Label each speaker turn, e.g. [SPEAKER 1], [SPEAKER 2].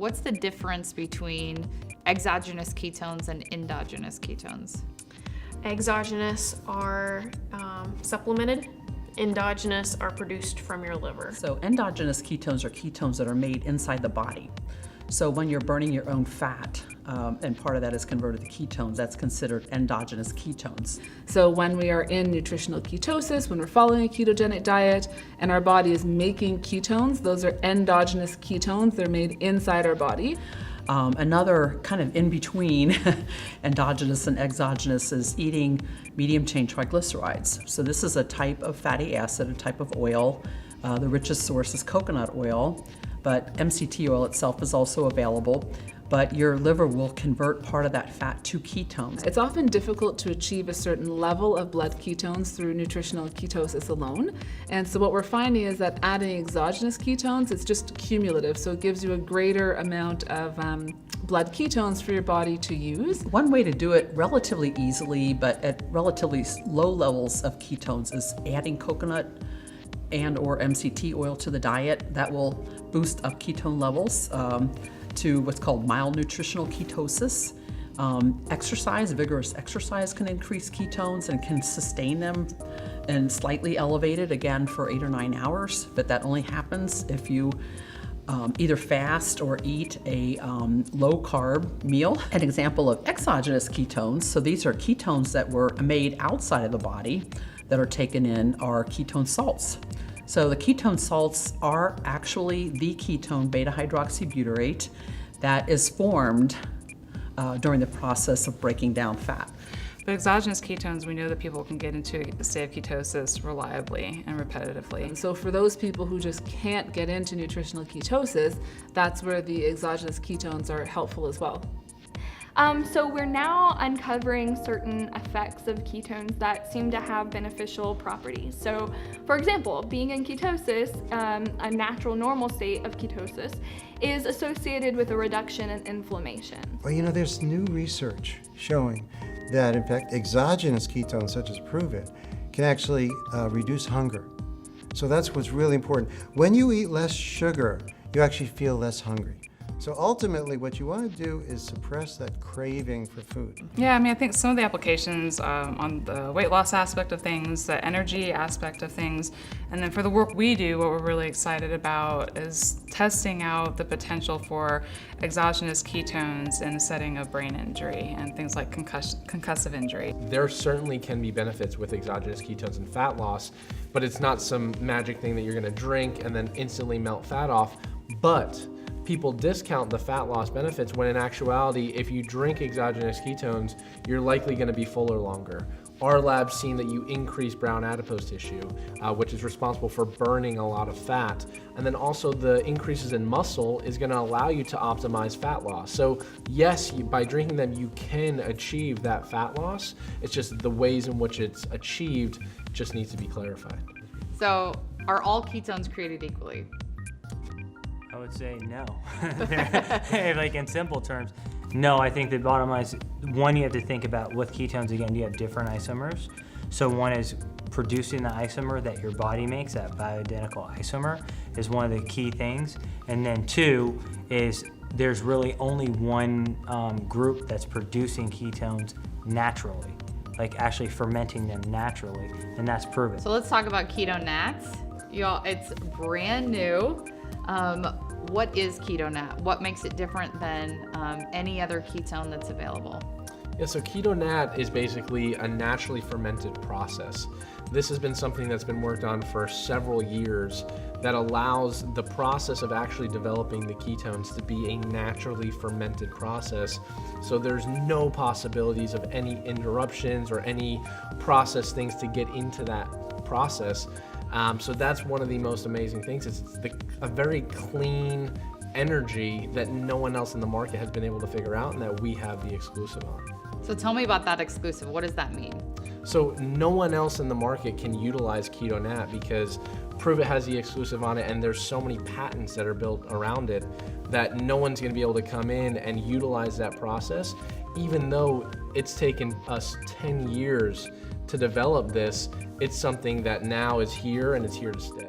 [SPEAKER 1] what's the difference between exogenous ketones and endogenous ketones?
[SPEAKER 2] Exogenous are supplemented. Endogenous are produced from your liver.
[SPEAKER 3] So endogenous ketones are ketones that are made inside the body. So when you're burning your own fat, and part of that is converted to ketones, that's considered endogenous ketones.
[SPEAKER 4] So when we are in nutritional ketosis, when we're following a ketogenic diet and our body is making ketones, those are endogenous ketones. They're made inside our body.
[SPEAKER 3] Another kind of in between endogenous and exogenous is eating medium chain triglycerides. So this is a type of fatty acid, a type of oil. The richest source is coconut oil, but MCT oil itself is also available. But your liver will convert part of that fat to ketones.
[SPEAKER 4] It's often difficult to achieve a certain level of blood ketones through nutritional ketosis alone. And so what we're finding is that adding exogenous ketones, it's just cumulative. So it gives you a greater amount of blood ketones for your body to use.
[SPEAKER 3] One way to do it relatively easily, but at relatively low levels of ketones, is adding coconut and or MCT oil to the diet. That will boost up ketone levels to what's called mild nutritional ketosis. Exercise, vigorous exercise can increase ketones and can sustain them and slightly elevated again for 8 or 9 hours, but that only happens if you either fast or eat a low carb meal. An example of exogenous ketones, so these are ketones that were made outside of the body that are taken in, are ketone salts. So the ketone salts are actually the ketone beta-hydroxybutyrate that is formed during the process of breaking down fat.
[SPEAKER 5] But exogenous ketones, we know that people can get into a state of ketosis reliably and repetitively.
[SPEAKER 4] And so for those people who just can't get into nutritional ketosis, that's where the exogenous ketones are helpful as well.
[SPEAKER 6] So we're now uncovering certain effects of ketones that seem to have beneficial properties. So, for example, being in ketosis, a natural normal state of ketosis, is associated with a reduction in inflammation.
[SPEAKER 7] Well, you know, there's new research showing that, in fact, exogenous ketones, such as Prove-It, can actually reduce hunger. So that's what's really important. When you eat less sugar, you actually feel less hungry. So ultimately, what you want to do is suppress that craving for food.
[SPEAKER 5] Yeah, I mean, I think some of the applications on the weight loss aspect of things, the energy aspect of things, and then for the work we do, what we're really excited about is testing out the potential for exogenous ketones in the setting of brain injury and things like concussive injury.
[SPEAKER 8] There certainly can be benefits with exogenous ketones and fat loss, but it's not some magic thing that you're going to drink and then instantly melt fat off. But people discount the fat loss benefits when in actuality, if you drink exogenous ketones, you're likely going to be fuller longer. Our lab's seen that you increase brown adipose tissue, which is responsible for burning a lot of fat. And then also the increases in muscle is going to allow you to optimize fat loss. So yes, by drinking them, you can achieve that fat loss. It's just the ways in which it's achieved just needs to be clarified.
[SPEAKER 1] So are all ketones created equally?
[SPEAKER 9] I would say no. Like in simple terms, no. I think the bottom line is, one, you have to think about with ketones, again, you have different isomers. So one is producing the isomer that your body makes, that bioidentical isomer is one of the key things. And then two is there's really only one group that's producing ketones naturally, like actually fermenting them naturally, and that's proven.
[SPEAKER 1] So let's talk about Ketonats. Y'all, it's brand new. What is Ketonat? What makes it different than any other ketone that's available?
[SPEAKER 8] Yeah, so Ketonat is basically a naturally fermented process. This has been something that's been worked on for several years that allows the process of actually developing the ketones to be a naturally fermented process. So there's no possibilities of any interruptions or any process things to get into that process. So that's one of the most amazing things. It's a very clean energy that no one else in the market has been able to figure out and that we have the exclusive on.
[SPEAKER 1] So tell me about that exclusive. What does that mean?
[SPEAKER 8] So no one else in the market can utilize Ketonat because Prove-It has the exclusive on it, and there's so many patents that are built around it that no one's going to be able to come in and utilize that process, even though it's taken us 10 years to develop this. It's something that now is here and it's here to stay.